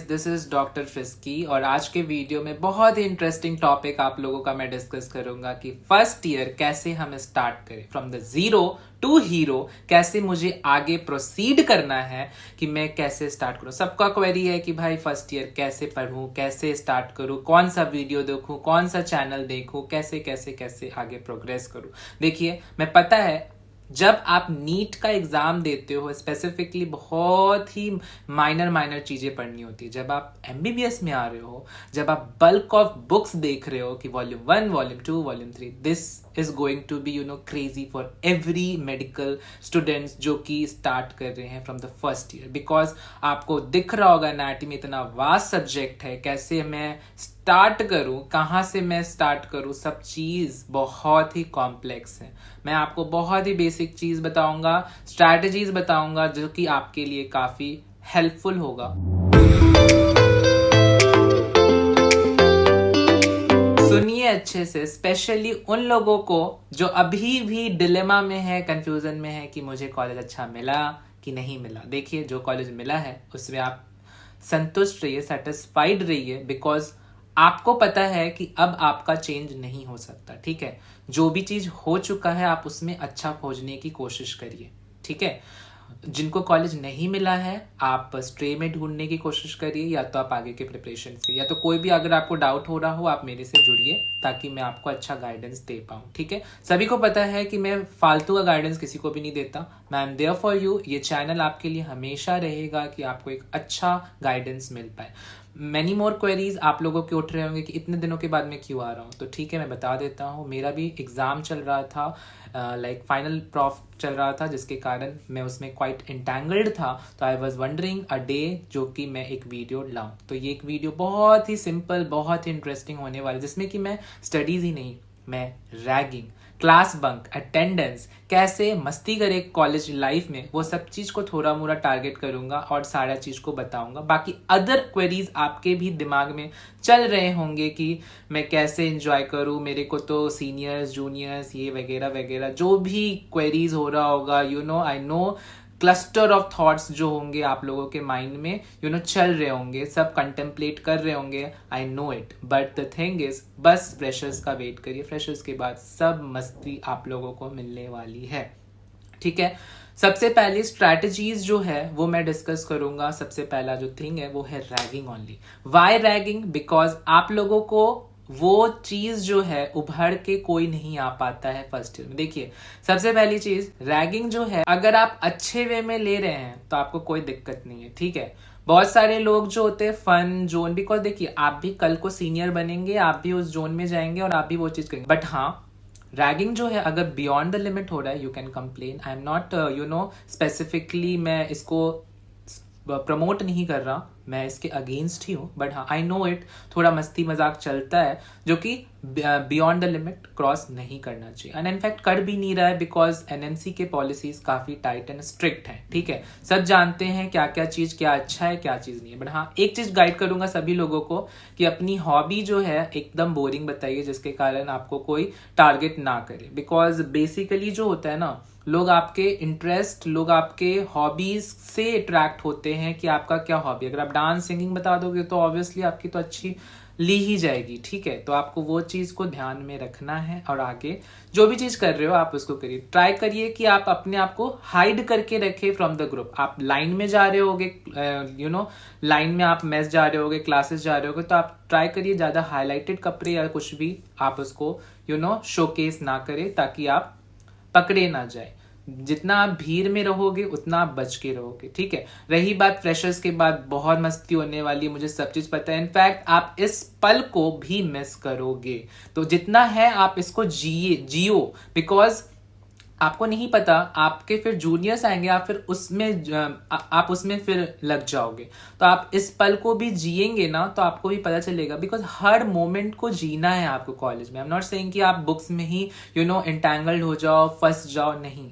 This is doctor फिस्की और आज के वीडियो में बहुत ही इंटरेस्टिंग टॉपिक आप लोगों का मैं डिस्कस करूंगा कि फर्स्ट ईयर कैसे हम स्टार्ट करें from the zero to hero. कैसे मुझे आगे प्रोसीड करना है कि मैं कैसे स्टार्ट करूं। सबका क्वेरी है कि भाई फर्स्ट ईयर कैसे पढूं, कैसे स्टार्ट करूं, कौन सा वीडियो देखूं, कौन सा चैनल देखूं, कैसे कैसे कैसे आगे प्रोग्रेस करूं। देखिए, मैं पता है जब आप नीट का एग्जाम देते हो स्पेसिफिकली बहुत ही माइनर चीजें पढ़नी होती है। जब आप एमबीबीएस में आ रहे हो, जब आप बल्क ऑफ बुक्स देख रहे हो कि volume 1, volume 2, volume 3, this is going to be crazy for every medical students जो कि स्टार्ट कर रहे हैं from the first year. Because आपको दिख रहा होगा एनाटॉमी इतना वास्ट सब्जेक्ट है, कैसे मैं स्टार्ट करूं, कहाँ से मैं स्टार्ट करूं, सब चीज बहुत ही कॉम्प्लेक्स है। मैं आपको बहुत ही बेसिक चीज बताऊंगा, स्ट्रैटेजीज बताऊंगा जो कि आपके लिए काफी हेल्पफुल होगा। सुनिए अच्छे से, स्पेशली उन लोगों को जो अभी भी डिलेमा में है, कंफ्यूजन में है कि मुझे कॉलेज अच्छा मिला कि नहीं मिला। देखिए, जो कॉलेज मिला है उसमें आप संतुष्ट रहिए, सेटिस्फाइड रहिए, बिकॉज आपको पता है कि अब आपका चेंज नहीं हो सकता। ठीक है, जो भी चीज हो चुका है आप उसमें अच्छा खोजने की कोशिश करिए। ठीक है, जिनको कॉलेज नहीं मिला है आप स्ट्रे में ढूंढने की कोशिश करिए, या तो आप आगे के प्रिपरेशन से, या तो कोई भी अगर आपको डाउट हो रहा हो आप मेरे से जुड़िए ताकि मैं आपको अच्छा गाइडेंस दे पाऊँ। ठीक है, सभी को पता है कि मैं फालतू का गाइडेंस किसी को भी नहीं देता। मैं एम देयर फॉर यू। ये चैनल आपके लिए हमेशा रहेगा कि आपको एक अच्छा गाइडेंस मिल पाए। मैनी मोर क्वेरीज आप लोगों के उठ रहे होंगे कि इतने दिनों के बाद मैं क्यों आ रहा हूँ। तो ठीक है, मैं बता देता हूँ। मेरा भी एग्जाम चल रहा था, लाइक फाइनल प्रॉफ चल रहा था, जिसके कारण मैं उसमें क्वाइट इंटैंगल्ड था। तो I was wondering a day जो कि मैं एक वीडियो लाऊं। तो ये एक वीडियो बहुत ही सिंपल, बहुत ही इंटरेस्टिंग होने वाली, जिसमें कि मैं स्टडीज ही नहीं, मैं रैगिंग, क्लास बंक, अटेंडेंस, कैसे मस्ती करे कॉलेज लाइफ में, वो सब चीज को थोड़ा मोड़ा टारगेट करूंगा और सारा चीज को बताऊंगा। बाकी अदर क्वेरीज आपके भी दिमाग में चल रहे होंगे कि मैं कैसे एंजॉय करूं, मेरे को तो सीनियर्स जूनियर्स ये वगैरह वगैरह जो भी क्वेरीज हो रहा होगा, I know cluster of thoughts जो होंगे आप लोगों के माइंड में चल रहे होंगे, सब कंटेम्पलेट कर रहे होंगे। I know it, but the thing is बस फ्रेशर्स का वेट करिए। फ्रेशर्स के बाद सब मस्ती आप लोगों को मिलने वाली है। ठीक है, सबसे पहली स्ट्रैटेजीज जो है वो मैं डिस्कस करूंगा। सबसे पहला जो थिंग है वो है ragging only. Why ragging? Because आप लोगों को वो चीज जो है उभर के कोई नहीं आ पाता है फर्स्ट ईयर में। देखिए, सबसे पहली चीज रैगिंग जो है, अगर आप अच्छे वे में ले रहे हैं तो आपको कोई दिक्कत नहीं है। ठीक है, बहुत सारे लोग जो होते हैं फन जोन, बिकॉज देखिए आप भी कल को सीनियर बनेंगे, आप भी उस जोन में जाएंगे और आप भी वो चीज करेंगे। बट हाँ, रैगिंग जो है अगर बियॉन्ड द लिमिट हो रहा है, you can complain. I am not specifically मैं इसको प्रमोट नहीं कर रहा, मैं इसके अगेंस्ट ही हूँ। बट हाँ, आई नो इट, थोड़ा मस्ती मजाक चलता है जो कि बियॉन्ड द लिमिट क्रॉस नहीं करना चाहिए। एंड इनफैक्ट कर भी नहीं रहा है, बिकॉज एनएमसी के पॉलिसीज काफी टाइट एंड स्ट्रिक्ट हैं। ठीक है, सब जानते हैं क्या क्या चीज, क्या अच्छा है क्या चीज नहीं है। बट हाँ, एक चीज गाइड करूंगा सभी लोगों को कि अपनी हॉबी जो है एकदम बोरिंग बताइए, जिसके कारण आपको कोई टारगेट ना करे। बिकॉज बेसिकली जो होता है ना, लोग आपके इंटरेस्ट, लोग आपके हॉबीज से अट्रैक्ट होते हैं कि आपका क्या हॉबी। अगर आप डांस सिंगिंग बता दोगे तो ऑब्वियसली आपकी तो अच्छी ली ही जाएगी। ठीक है, तो आपको वो चीज को ध्यान में रखना है और आगे जो भी चीज कर रहे हो आप उसको करिए। ट्राई करिए कि आप अपने आप को हाइड करके रखे फ्रॉम द ग्रुप। आप लाइन में जा रहे होगे, लाइन में आप मेस जा रहे होगे, क्लासेस जा रहे होगे, तो आप ट्राई करिए ज्यादा हाईलाइटेड कपड़े या कुछ भी आप उसको शोकेस ना करें, ताकि आप पकड़े ना जाए। जितना आप भीड़ में रहोगे उतना आप बच के रहोगे। ठीक है, रही बात फ्रेशर्स के बाद, बहुत मस्ती होने वाली है, मुझे सब चीज पता है। इनफैक्ट आप इस पल को भी मिस करोगे, तो जितना है आप इसको जियो। बिकॉज आपको नहीं पता, आपके फिर जूनियर्स आएंगे, आप फिर उसमें फिर लग जाओगे। तो आप इस पल को भी जिएंगे ना तो आपको भी पता चलेगा। बिकॉज हर मोमेंट को जीना है आपको कॉलेज में। आई एम नॉट सेइंग कि आप बुक्स में ही एंटैंगल्ड हो जाओ, फंस जाओ, नहीं।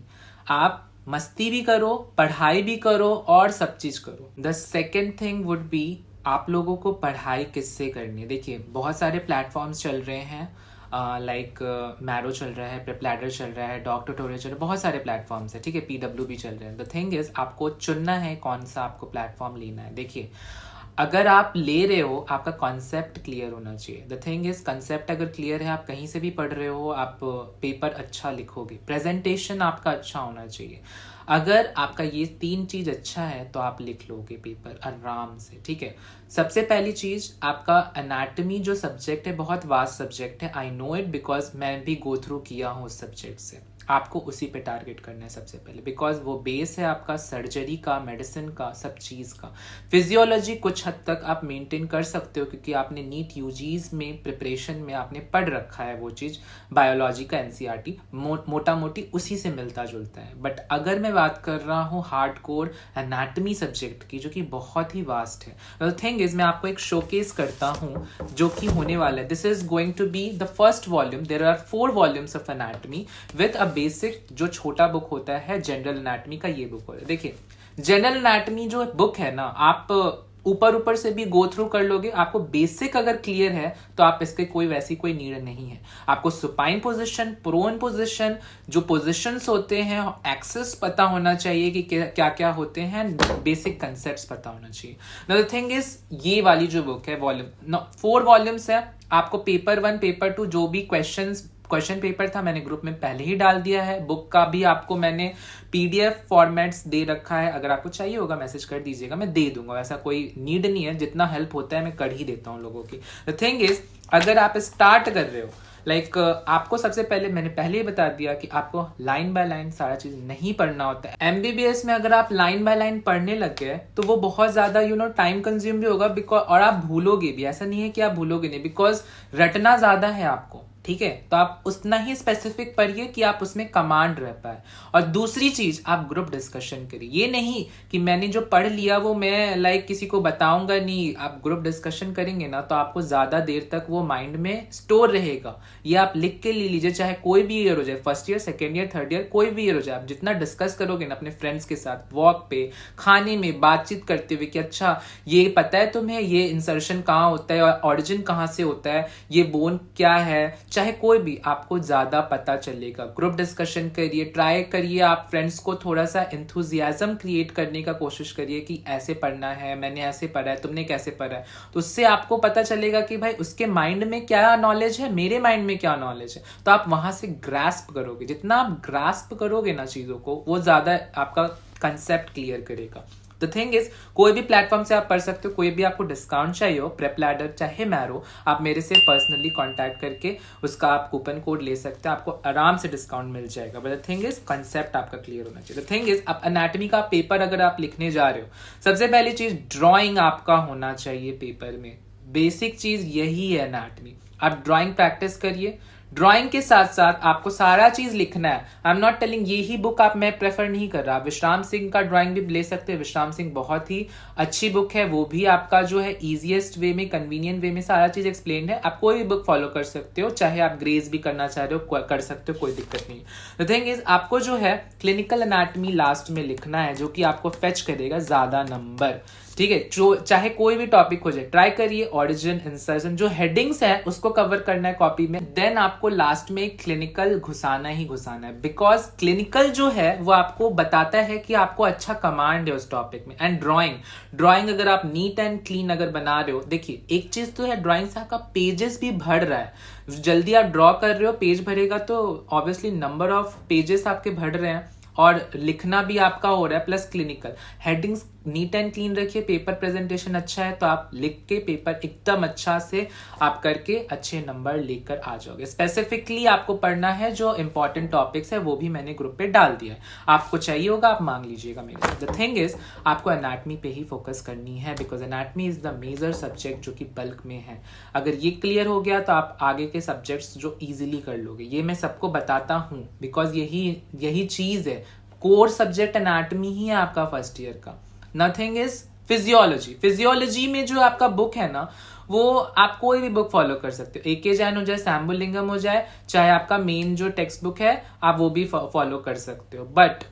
आप मस्ती भी करो, पढ़ाई भी करो और सब चीज करो। The second thing would be, आप लोगों को पढ़ाई किससे करनी है। देखिए, बहुत सारे प्लेटफॉर्म्स चल रहे हैं, लाइक मैरो चल रहा है, प्रिपलैडर चल रहा है, डॉग ट्यूटोरियल चल रहा है, बहुत सारे प्लेटफॉर्म्स है। ठीक है, पीडब्ल्यू भी चल रहे हैं। द थिंग इज, आपको चुनना है कौन सा आपको प्लेटफॉर्म लेना है। देखिए, अगर आप ले रहे हो, आपका कॉन्सेप्ट क्लियर होना चाहिए। द थिंग इज, कंसेप्ट अगर क्लियर है, आप कहीं से भी पढ़ रहे हो, आप पेपर अच्छा लिखोगे। प्रेजेंटेशन आपका अच्छा होना चाहिए। अगर आपका ये 3 चीज अच्छा है तो आप लिख लोगे पेपर आराम से, ठीक है। सबसे पहली चीज, आपका एनाटॉमी जो सब्जेक्ट है बहुत वास्ट सब्जेक्ट है, आई नो इट, बिकॉज मैं भी गो थ्रू किया हूँ उस सब्जेक्ट से। आपको उसी पे टारगेट करना है सबसे पहले, बिकॉज वो बेस है आपका सर्जरी का, मेडिसिन का, सब चीज़ का। फिजियोलॉजी कुछ हद तक आप मेंटेन कर सकते हो, क्योंकि आपने नीट यूजीज में प्रिपरेशन में आपने पढ़ रखा है वो चीज़, बायोलॉजी का एनसीईआरटी मोटा मोटी उसी से मिलता जुलता है। बट अगर मैं बात कर रहा हूँ हार्ड कोर एनाटमी सब्जेक्ट की, जो कि बहुत ही वास्ट है, द थिंग इज, मैं आपको एक शोकेस करता हूँ जो कि होने वाला है। This is going to be the first volume. There are 4 volumes of anatomy with a basic, जो छोटा बुक होता है जनरल एनाटमी का, ये बुक होता है। देखिए, जनरल एनाटमी जो बुक है ना, आप ऊपर ऊपर से भी गो थ्रू कर लोगे, आपको बेसिक अगर क्लियर है तो आप इसके कोई वैसी कोई नीड नहीं है। आपको सुपाइन पोजीशन, प्रोन पोजीशन, जो पोजीशंस होते हैं, एक्सेस पता होना चाहिए कि क्या क्या होते हैं, बेसिक कंसेप्ट्स पता होना चाहिए। नाउ द थिंग इज, ये वाली जो बुक है वॉल्यूम 4 वॉल्यूम्स है। आपको पेपर 1 पेपर 2 जो भी क्वेश्चन पेपर था मैंने ग्रुप में पहले ही डाल दिया है। बुक का भी आपको मैंने पीडीएफ फॉर्मेट्स दे रखा है, अगर आपको चाहिए होगा मैसेज कर दीजिएगा, मैं दे दूंगा। ऐसा कोई नीड नहीं है, जितना हेल्प होता है मैं कर ही देता हूँ लोगों की। द थिंग इज, अगर आप स्टार्ट कर रहे हो, आपको सबसे पहले, मैंने पहले ही बता दिया कि आपको लाइन बाय लाइन सारा चीज नहीं पढ़ना होता है। एमबीबीएस में अगर आप लाइन बाय लाइन पढ़ने लग गए तो वो बहुत ज्यादा टाइम कंज्यूम भी होगा, बिकॉज, और आप भूलोगे भी। ऐसा नहीं है कि आप भूलोगे नहीं, बिकॉज रटना ज्यादा है आपको, ठीक है। तो आप उतना ही स्पेसिफिक पढ़िए कि आप उसमें कमांड रह पाए। और दूसरी चीज, आप ग्रुप डिस्कशन करिए। ये नहीं कि मैंने जो पढ़ लिया वो मैं किसी को बताऊंगा नहीं। आप ग्रुप डिस्कशन करेंगे ना तो आपको ज्यादा देर तक वो माइंड में स्टोर रहेगा। ये आप लिख के ले लीजिए, चाहे कोई भी ईयर हो जाए, first year, second year, third year, कोई भी ईयर हो जाए। आप जितना डिस्कस करोगे ना अपने फ्रेंड्स के साथ, वॉक पे, खाने में, बातचीत करते हुए कि अच्छा ये पता है तुम्हें, ये इंसर्शन कहाँ होता है, ऑरिजिन कहाँ से होता है, ये बोन क्या है, चाहे कोई भी, आपको ज्यादा पता चलेगा। ग्रुप डिस्कशन करिए, ट्राई करिए, आप फ्रेंड्स को थोड़ा सा एंथुजियाज्म क्रिएट करने का कोशिश करिए कि ऐसे पढ़ना है, मैंने ऐसे पढ़ा है, तुमने कैसे पढ़ा है। तो उससे आपको पता चलेगा कि भाई उसके माइंड में क्या नॉलेज है, मेरे माइंड में क्या नॉलेज है। तो आप वहां से ग्रास्प करोगे। जितना आप ग्रास्प करोगे ना चीजों को, वो ज्यादा आपका कंसेप्ट क्लियर करेगा। द थिंग इज, कोई भी प्लेटफॉर्म से आप पढ़ सकते हो। कोई भी आपको डिस्काउंट चाहिए हो, प्रेप लैडर चाहे मैरो, आप मेरे से पर्सनली कांटेक्ट करके उसका आप कूपन कोड ले सकते हैं, आपको आराम से डिस्काउंट मिल जाएगा। But the thing is, concept आपका क्लियर होना चाहिए। द थिंग इज, आप एनाटॉमी का पेपर अगर आप लिखने जा रहे हो, सबसे पहली चीज ड्राइंग आपका होना चाहिए पेपर में। बेसिक चीज यही है एनाटॉमी। आप ड्राइंग प्रैक्टिस करिए। ड्राइंग के साथ साथ आपको सारा चीज लिखना है। आई एम नॉट टेलिंग ये ही बुक मैं प्रेफर नहीं कर रहा। विश्राम सिंह का ड्राइंग भी ले सकते हैं। विश्राम सिंह बहुत ही अच्छी बुक है, वो भी आपका जो है इजीएस्ट वे में, कन्वीनियंट वे में सारा चीज एक्सप्लेन है। आप कोई भी बुक फॉलो कर सकते हो, चाहे आप ग्रेज भी करना चाह रहे हो कर सकते हो, कोई दिक्कत नहीं। द थिंग इज, आपको जो है क्लिनिकल एनाटॉमी लास्ट में लिखना है, जो कि आपको फेच करेगा ज्यादा नंबर, ठीक है। जो चाहे कोई भी टॉपिक हो जाए, ट्राई करिए। ऑरिजिन, इंसर्शन, जो हेडिंग्स है उसको कवर करना है कॉपी में। देन आपको लास्ट में क्लिनिकल घुसाना ही घुसाना है, बिकॉज क्लिनिकल जो है वो आपको बताता है कि आपको अच्छा कमांड है उस टॉपिक में। एंड ड्राइंग अगर आप नीट एंड क्लीन अगर बना रहे हो, देखिए एक चीज तो है, ड्राइंग से आपका पेजेस भी बढ़ रहा है। जल्दी आप ड्रॉ कर रहे हो, पेज भरेगा तो ऑब्वियसली नंबर ऑफ पेजेस आपके बढ़ रहे हैं, और लिखना भी आपका हो रहा है। Plus clinical headings neat and clean रखिए, पेपर प्रेजेंटेशन अच्छा है तो आप लिख के पेपर एकदम अच्छा से आप करके अच्छे नंबर लेकर आ जाओगे। स्पेसिफिकली आपको पढ़ना है, जो इंपॉर्टेंट टॉपिक्स है वो भी मैंने ग्रुप पे डाल दिया है, आपको चाहिए होगा आप मांग लीजिएगा मेरे से। द थिंग इज, आपको एनाटॉमी पे ही फोकस करनी है, because anatomy is the major subject जो कि बल्क में है। अगर ये क्लियर हो गया तो आप आगे के सब्जेक्ट्स जो इजिली कर लोगे। ये मैं सबको बताता हूँ बिकॉज यही चीज है, कोर सब्जेक्ट एनाटॉमी ही है आपका फर्स्ट ईयर का। नथिंग इज फिजियोलॉजी में जो आपका बुक है ना, वो आप कोई भी बुक फॉलो कर सकते हो। AK जैन हो जाए, सैम्बुलिंगम हो जाए, चाहे आपका मेन जो टेक्स्ट बुक है आप वो भी फॉलो कर सकते हो। बट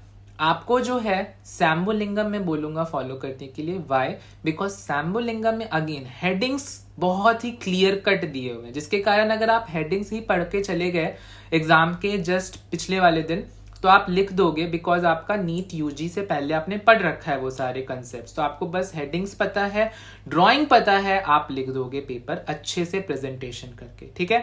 आपको जो है सैम्बुलिंगम में बोलूंगा फॉलो करने के लिए। वाई? बिकॉज सैम्बुलिंगम में अगेन हेडिंग्स बहुत ही क्लियर कट दिए हुए हैं, जिसके कारण अगर आप हेडिंग्स ही पढ़ के चले गए एग्जाम के जस्ट पिछले वाले दिन, तो आप लिख दोगे, बिकॉज आपका नीट यूजी से पहले आपने पढ़ रखा है वो सारे कंसेप्ट, तो आपको बस हेडिंग्स पता है, ड्राइंग पता है, आप लिख दोगे पेपर अच्छे से प्रेजेंटेशन करके, ठीक है।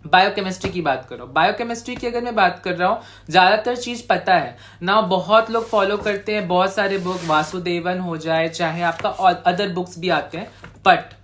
बायोकेमिस्ट्री की बात करो, बायोकेमिस्ट्री की अगर मैं बात कर रहा हूँ, ज्यादातर चीज पता है ना, बहुत लोग फॉलो करते हैं, बहुत सारे बुक, वासुदेवन हो जाए, चाहे आपका अदर बुक्स भी आते हैं, बट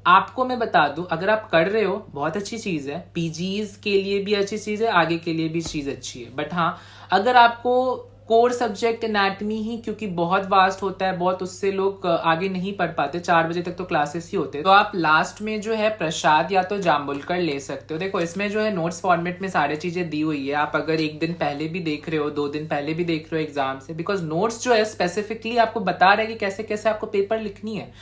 आपको मैं बता दूं, अगर आप कर रहे हो बहुत अच्छी चीज है, पीजीज के लिए भी अच्छी चीज है, आगे के लिए भी चीज अच्छी है, बट हाँ अगर आपको कोर सब्जेक्ट एनाटमी ही, क्योंकि बहुत वास्ट होता है, बहुत उससे लोग आगे नहीं पढ़ पाते, 4 बजे तक तो क्लासेस ही होते हैं, तो आप लास्ट में जो है प्रसाद या तो जाम्बुलकर ले सकते हो। देखो इसमें जो है नोट्स फॉर्मेट में सारी चीजें दी हुई है, आप अगर 1 दिन पहले भी देख रहे हो, 2 दिन पहले भी देख रहे हो एग्जाम से, बिकॉज नोट्स जो है स्पेसिफिकली आपको बता रहा है कि कैसे कैसे आपको पेपर लिखनी है,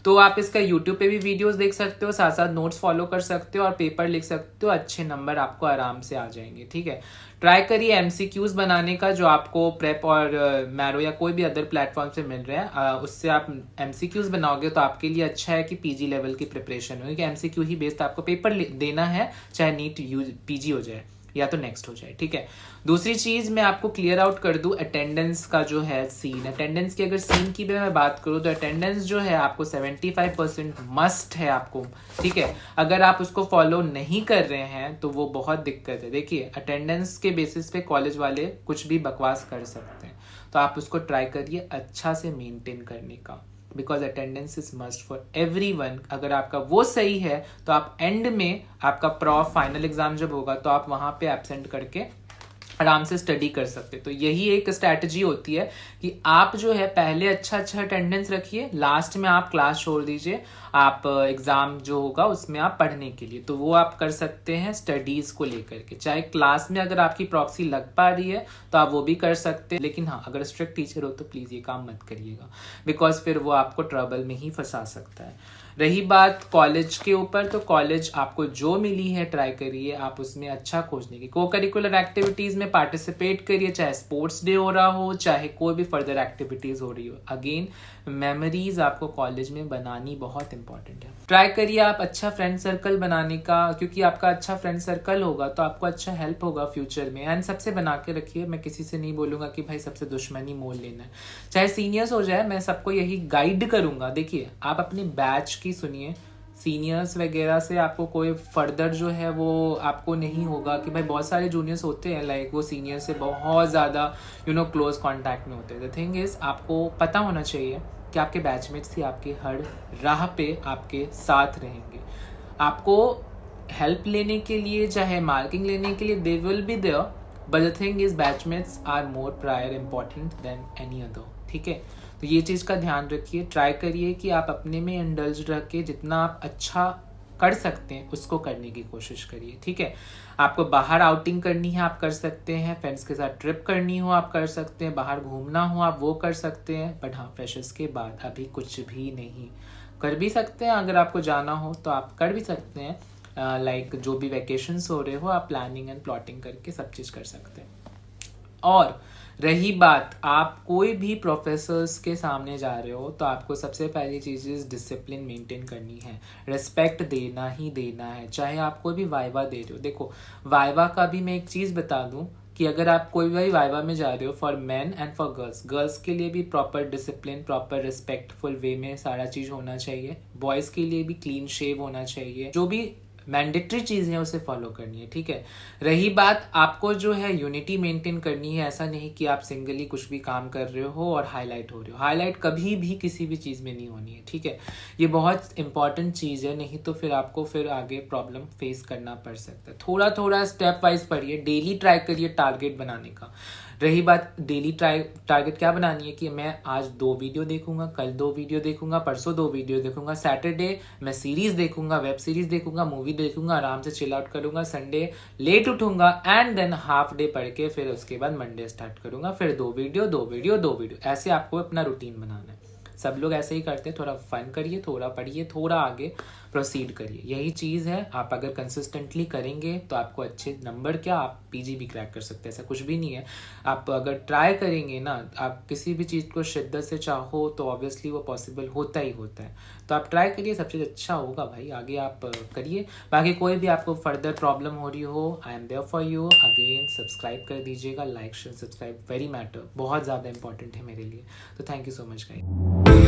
तो आप इसका यूट्यूब पे भी वीडियोस देख सकते हो, साथ साथ नोट्स फॉलो कर सकते हो और पेपर लिख सकते हो, अच्छे नंबर आपको आराम से आ जाएंगे, ठीक है। ट्राई करिए एमसीक्यूज बनाने का, जो आपको प्रेप और मैरो या कोई भी अदर प्लेटफॉर्म से मिल रहे हैं, उससे आप एमसीक्यूज बनाओगे तो आपके लिए अच्छा है कि पीजी लेवल की प्रिपरेशन हो, कि एमसीक्यू ही बेस्ड आपको पेपर देना है, चाहे नीट पीजी हो जाए या तो नेक्स्ट हो जाए, ठीक है। दूसरी चीज मैं आपको क्लियर आउट कर दूं, अटेंडेंस का जो है सीन, अटेंडेंस की अगर सीन की भी मैं बात करूं तो अटेंडेंस जो है आपको 75% मस्ट है आपको, ठीक है। अगर आप उसको फॉलो नहीं कर रहे हैं तो वो बहुत दिक्कत है। देखिए अटेंडेंस के बेसिस पे कॉलेज वाले कुछ भी बकवास कर सकते हैं, तो आप उसको ट्राई करिए अच्छा से मेंटेन करने का, because attendance is must for everyone. अगर आपका वो सही है तो आप एंड में आपका फाइनल एग्जाम जब होगा तो आप वहां पे एब्सेंट करके आराम से स्टडी कर सकते। तो यही एक स्ट्रैटेजी होती है कि आप जो है पहले अच्छा अटेंडेंस रखिए, लास्ट में आप क्लास छोड़ दीजिए, आप एग्जाम जो होगा उसमें आप पढ़ने के लिए, तो वो आप कर सकते हैं स्टडीज को लेकर के। चाहे क्लास में अगर आपकी प्रॉक्सी लग पा रही है तो आप वो भी कर सकते हैं, लेकिन हाँ अगर स्ट्रिक्ट टीचर हो तो प्लीज ये काम मत करिएगा, बिकॉज फिर वो आपको ट्रबल में ही फंसा सकता है। रही बात कॉलेज के ऊपर, तो कॉलेज आपको जो मिली है ट्राई करिए, आप उसमें अच्छा खोजने की, को करिकुलर एक्टिविटीज में पार्टिसिपेट करिए, चाहे स्पोर्ट्स डे हो रहा हो, चाहे कोई भी फर्दर एक्टिविटीज हो रही हो। अगेन मेमोरीज आपको कॉलेज में बनानी बहुत इंपॉर्टेंट है। ट्राई करिए आप अच्छा फ्रेंड सर्कल बनाने का, क्योंकि आपका अच्छा फ्रेंड सर्कल होगा तो आपको अच्छा हेल्प होगा फ्यूचर में। एंड सबसे बना के रखिए, मैं किसी से नहीं बोलूंगा कि भाई सबसे दुश्मनी मोल लेना है, चाहे सीनियर्स हो जाए, मैं सबको यही गाइड करूंगा। देखिए आप अपने बैच की सुनिए, सीनियर्स वगैरह से आपको कोई फर्दर जो है वो आपको नहीं होगा कि भाई बहुत सारे जूनियर्स होते हैं लाइक वो सीनियर से बहुत ज़्यादा क्लोज कांटेक्ट में होते हैं। द थिंग इज आपको पता होना चाहिए कि आपके बैचमेट्स ही आपके हर राह पे आपके साथ रहेंगे, आपको हेल्प लेने के लिए, चाहे मार्किंग लेने के लिए, they will be there, but the thing is batchmates are more prior important than any other, ठीक है। तो ये चीज़ का ध्यान रखिए, ट्राई करिए कि आप अपने में इंडल्ज रख के जितना आप अच्छा कर सकते हैं उसको करने की कोशिश करिए, ठीक है। आपको बाहर आउटिंग करनी है आप कर सकते हैं, फ्रेंड्स के साथ ट्रिप करनी हो आप कर सकते हैं, बाहर घूमना हो आप वो कर सकते हैं, बट हाँ फ्रेशर्स के बाद अभी कुछ भी नहीं। कर भी सकते हैं अगर आपको जाना हो तो आप कर भी सकते हैं, लाइक जो भी वैकेशंस हो रहे हो आप प्लानिंग एंड प्लॉटिंग करके सब चीज़ कर सकते हैं। और रही बात, आप कोई भी प्रोफेसर्स के सामने जा रहे हो तो आपको सबसे पहली चीज़ डिसिप्लिन मेंटेन करनी है, रिस्पेक्ट देना ही देना है, चाहे आप कोई भी वाइवा दे रहे हो। देखो वाइवा का भी मैं एक चीज़ बता दूं कि अगर आप कोई भी वाइवा में जा रहे हो, for man and for girls, girls के लिए भी proper discipline, proper respectful way में सारा चीज़ होना चाहिए, बॉयज़ के लिए भी क्लीन शेव होना चाहिए, जो भी मैंडेटरी चीज़ है उसे फॉलो करनी है, ठीक है। रही बात आपको जो है यूनिटी मेंटेन करनी है, ऐसा नहीं कि आप सिंगली कुछ भी काम कर रहे हो और हाईलाइट हो रहे हो, हाईलाइट कभी भी किसी भी चीज़ में नहीं होनी है, ठीक है। ये बहुत इंपॉर्टेंट चीज़ है, नहीं तो फिर आपको फिर आगे प्रॉब्लम फेस करना पड़ सकता है। थोड़ा थोड़ा स्टेप वाइज पढ़िए, डेली ट्राई करिए टारगेट बनाने का। रही बात डेली टारगेट क्या बनानी है कि मैं आज 2 वीडियो देखूंगा, कल 2 वीडियो देखूंगा, परसों 2 वीडियो देखूंगा, सैटरडे मैं सीरीज देखूंगा, वेब सीरीज देखूंगा, मूवी देखूंगा, आराम से चिल आउट करूंगा, संडे लेट उठूंगा एंड देन हाफ डे पढ़ के फिर उसके बाद मंडे स्टार्ट करूंगा, फिर 2 वीडियो 2 वीडियो 2 वीडियो, ऐसे आपको अपना रूटीन बनाना है। सब लोग ऐसे ही करते हैं, थोड़ा फन करिए, थोड़ा पढ़िए, थोड़ा आगे प्रोसीड करिए, यही चीज़ है। आप अगर कंसिस्टेंटली करेंगे तो आपको अच्छे नंबर, क्या आप पीजी भी क्रैक कर सकते हैं, ऐसा कुछ भी नहीं है। आप अगर ट्राई करेंगे ना, आप किसी भी चीज़ को शिद्दत से चाहो तो ऑब्वियसली वो पॉसिबल होता ही होता है। तो आप ट्राई करिए, सब चीज़ अच्छा होगा भाई, आगे आप करिए। बाकी कोई भी आपको फर्दर प्रॉब्लम हो रही हो, I am there for you. Again subscribe कर दीजिएगा, like share subscribe very matter, बहुत ज़्यादा इंपॉर्टेंट है मेरे लिए। तो thank you so much guys.